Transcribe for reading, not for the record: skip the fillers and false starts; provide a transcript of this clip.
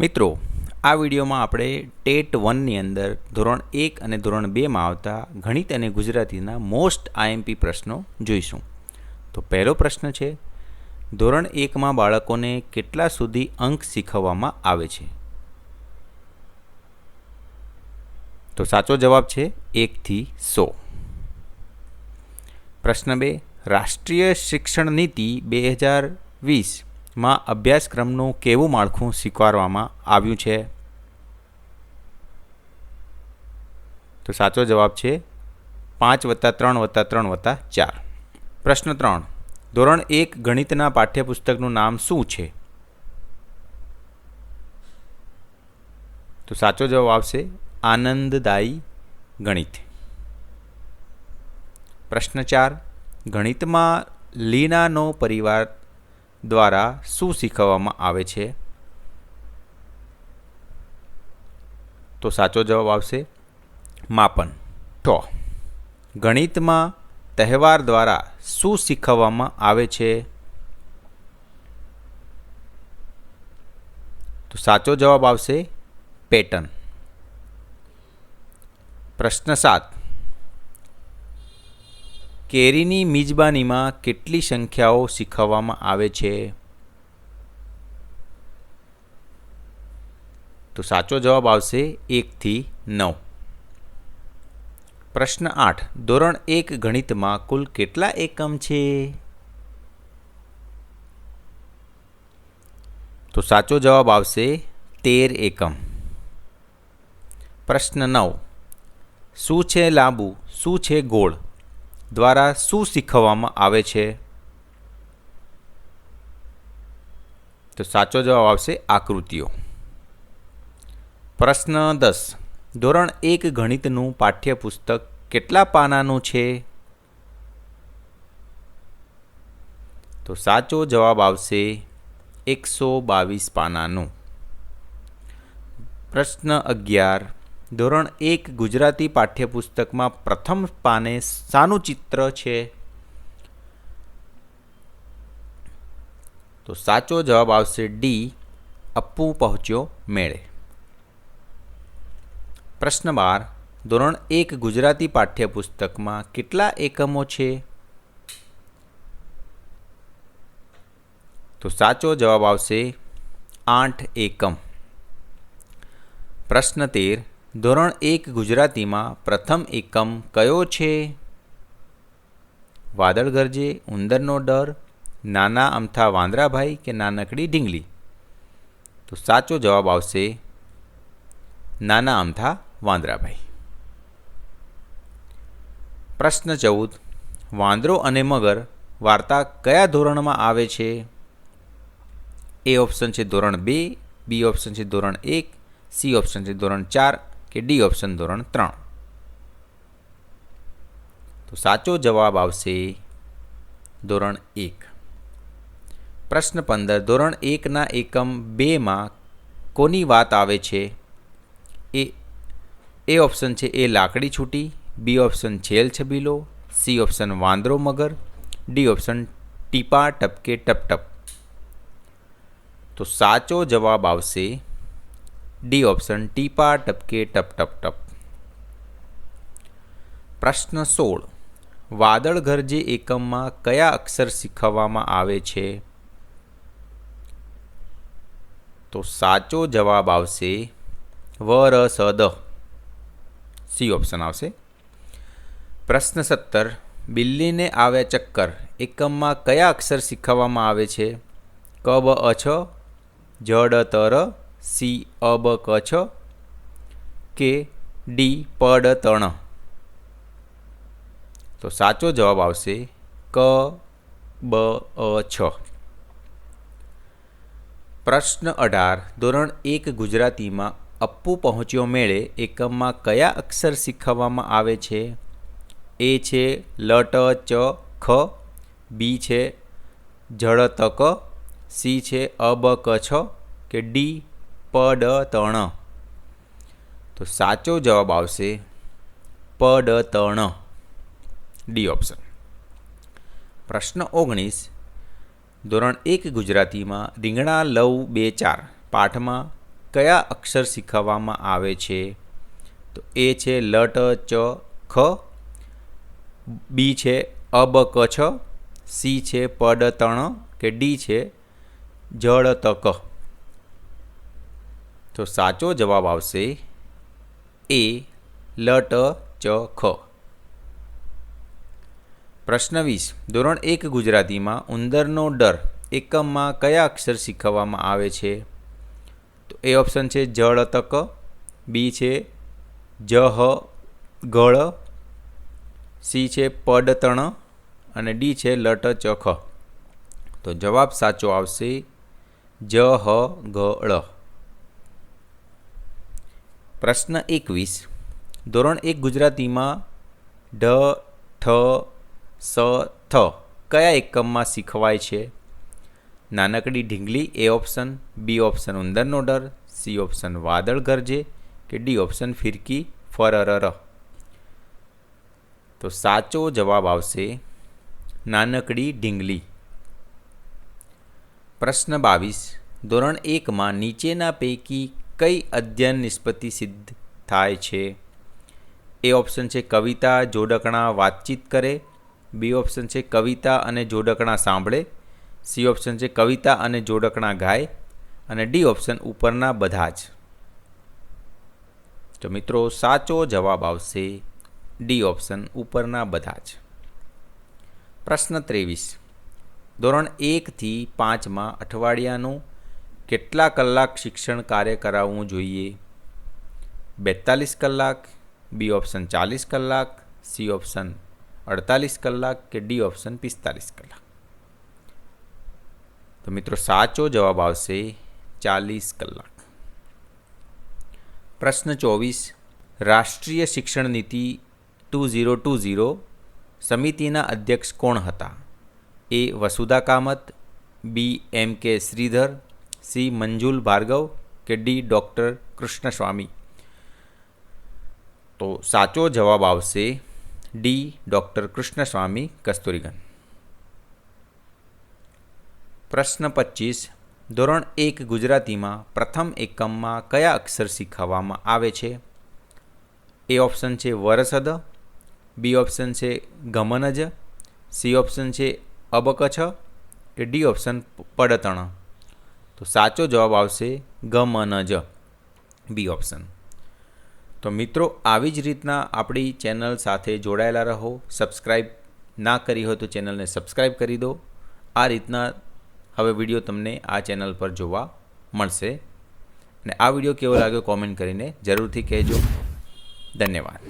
મિત્રો, આ વિડીયોમાં આપણે ટેટ 1ની અંદર ધોરણ 1 અને ધોરણ 2માં આવતા ગણિત અને ગુજરાતીના મોસ્ટ આઈએમપી પ્રશ્નો જોઈશું. તો પહેલો પ્રશ્ન છે, ધોરણ 1માં બાળકોને કેટલા સુધી અંક શીખવવામાં આવે છે? તો સાચો જવાબ છે 1 થી 100. પ્રશ્ન 2, રાષ્ટ્રીય શિક્ષણ નીતિ 2020માં અભ્યાસક્રમનું કેવું માળખું સ્વીકારવામાં આવ્યું છે? તો સાચો જવાબ છે 5+3+3+4. પ્રશ્ન 3, ધોરણ 1 ગણિતના પાઠ્યપુસ્તકનું નામ શું છે? તો સાચો જવાબ આવશે આનંદદાયી ગણિત. પ્રશ્ન 4, ગણિતમાં લીનાનો પરિવાર દ્વારા શું શીખવવામાં આવે છે? તો સાચો જવાબ આવશે માપન. તો ગણિતમાં તહેવાર દ્વારા શું શીખવવામાં આવે છે? તો સાચો જવાબ આવશે પેટર્ન. પ્રશ્ન 7, કેરીની મિજબાનીમાં કેટલી સંખ્યાઓ શીખવવામાં આવે છે? તો સાચો જવાબ આવશે 1 થી 9. પ્રશ્ન 8, ધોરણ 1 ગણિતમાં કુલ કેટલા એકમ છે? તો સાચો જવાબ આવશે 13 એકમ. પ્રશ્ન 9, શું છે લાંબુ, શું છે ગોળ દ્વારા શું શીખવવામાં આવે છે? તો સાચો જવાબ આવશે આકૃતિઓ. પ્રશ્ન 10, ધોરણ 1 ગણિતનું પાઠ્યપુસ્તક કેટલા પાનાનું છે? તો સાચો જવાબ આવશે 122 પાનાનું. પ્રશ્ન 11, ધોરણ 1 ગુજરાતી પાઠ્યપુસ્તકમાં પ્રથમ પાને શાનું ચિત્ર છે? તો સાચો જવાબ આવશે ડી, અપ્પુ પહોંચ્યો મેળે. પ્રશ્ન 12, ધોરણ 1 ગુજરાતી પાઠ્યપુસ્તકમાં કેટલા એકમો છે? તો સાચો જવાબ આવશે 8 એકમ. પ્રશ્ન 13, ધોરણ 1 ગુજરાતીમાં પ્રથમ એકમ કયો છે? વાદળ ગરજે, ઉંદરનો ડર, નાના અમથા વાંદરાભાઈ કે નાનકડી ઢીંગલી? તો સાચો જવાબ આવશે નાના અમથા વાંદરાભાઈ. પ્રશ્ન 14, વાંદરો અને મગર વાર્તા કયા ધોરણમાં આવે છે? એ ઓપ્શન છે ધોરણ 2, બી ઓપ્શન છે ધોરણ 1, સી ઓપ્શન છે ધોરણ 4 કે ડી ઓપ્શન ધોરણ 3? તો સાચો જવાબ આવશે ધોરણ 1. પ્રશ્ન 15, ધોરણ 1ના એકમ 2માં કોની વાત આવે છે? એ ઓપ્શન છે એ લાકડી છૂટી, બી ઓપ્શન છેલ છબીલો, સી ઓપ્શન વાંદરો મગર, ડી ઓપ્શન ટીપા ટપકે ટપ ટપ? તો સાચો જવાબ આવશે ડી ઓપ્શન ટીપા ટપકે ટપ ટપ ટપ. પ્રશ્ન 16, વાદળ ગરજે એકમમાં કયા અક્ષર શીખવવામાં આવે છે? તો સાચો જવાબ આવશે વ ર સ દ, સી ઓપ્શન આવશે. પ્રશ્ન 17, બિલ્લીને આવે ચક્કર એકમમાં કયા અક્ષર શીખવવામાં આવે છે? ક બ અ છ, જ ડ ત ર, સી અ બ ક છ કે ડી પ ડ ત ણ? તો સાચો જવાબ આવશે ક બ અ છ. પ્રશ્ન 18, ધોરણ 1 ગુજરાતીમાં અપ્પુ પહોંચ્યો મેળે એકમમાં કયા અક્ષર શીખવવામાં આવે છે? એ છે લ ટ ચ ખ, બી છે ઝ ડ ત ક, સી છે અ બ ક છ કે ડી પ ડ ત ણ? તો સાચો જવાબ આવશે પ ડ ત ણ, ડી ઓપ્શન. પ્રશ્ન 19, ધોરણ 1 ગુજરાતીમાં રીંગણા લવ 2 4 પાઠમાં કયા અક્ષર શીખવવામાં આવે છે? તો એ છે લ ટ ચ ખ, બી છે અ બ ક છ, સી છે પ ડ તણ કે ડી છે જ ળ ત ક. તો સાચો જવાબ આવશે એ લ ટ ચ ખ. પ્રશ્ન 20. ધોરણ 1 ગુજરાતીમાં ઉંદરનો ડર એકમમાં કયા અક્ષર શીખવવામાં આવે છે? તો એ ઓપ્શન છે જ ળ ત ક, બી છે જ હ ગ ળ, સી છે પ ડ તણ અને ડી છે લ ટ ચ ખ. તો જવાબ સાચો આવશે જ હ ગ ળ. પ્રશ્ન 21. ધોરણ 1 ગુજરાતીમાં ઢ ઠ સ થ કયા એકમમાં શીખવાય છે? નાનકડી ઢીંગલી એ ઓપ્શન, બી ઓપ્શન ઉંદરનો ડર, સી ઓપ્શન વાદળ ગરજે કે ડી ઓપ્શન ફિરકી ફરર. તો સાચો જવાબ આવશે નાનકડી ઢીંગલી. પ્રશ્ન 22. ધોરણ 1માં નીચેના પૈકી કઈ અધ્યયન નિષ્પત્તિ સિદ્ધ થાય છે? એ ઓપ્શન છે કવિતા જોડકણા વાતચીત કરે, બી ઓપ્શન છે કવિતા અને જોડકણા સાંભળે, સી ઓપ્શન છે કવિતા અને જોડકણા ગાય અને ડી ઓપ્શન ઉપરના બધા જ. તો મિત્રો સાચો જવાબ આવશે ડી ઓપ્શન ઉપરના બધા જ. પ્રશ્ન 23. ધોરણ 1થી 5માં અઠવાડિયાનું કેટલા કલાક શિક્ષણ કાર્ય કરાવવું જોઈએ? 42 કલાક, બી ઓપ્શન 40 કલાક, સી ઓપ્શન 48 કલાક કે ડી ઓપ્શન 45 કલાક. તો મિત્રો સાચો જવાબ આવશે 40 કલાક. પ્રશ્ન 24. રાષ્ટ્રીય શિક્ષણ નીતિ 2020 સમિતિના અધ્યક્ષ કોણ હતા? એ વસુધા કામત, બી એમ કે શ્રીધર, સી મંજુલ ભાર્ગવ કે ડી ડૉક્ટર કૃષ્ણસ્વામી. તો સાચો જવાબ આવશે ડી ડૉક્ટર કૃષ્ણસ્વામી કસ્તુરીરંગન. પ્રશ્ન 25. ધોરણ 1 ગુજરાતીમાં પ્રથમ એકમમાં કયા અક્ષર શીખવવામાં આવે છે? એ ઓપ્શન છે વરસદ, બી ઓપ્શન છે ગમનજ, સી ઓપ્શન છે અબકછ કે ડી ઓપ્શન પડતણ. તો સાચો જવાબ આવશે ગમનજ, બી ઓપ્શન. તો મિત્રો આવી જ રીતના આપણી ચેનલ સાથે જોડાયેલા રહો. સબસ્ક્રાઈબ ના કરી હોય તો ચેનલને સબસ્ક્રાઈબ કરી દો. આ રીતના હવે વિડીયો તમને આ ચેનલ પર જોવા મળશે. અને આ વિડીયો કેવો લાગ્યો કોમેન્ટ કરીને જરૂરથી કહેજો. ધન્યવાદ.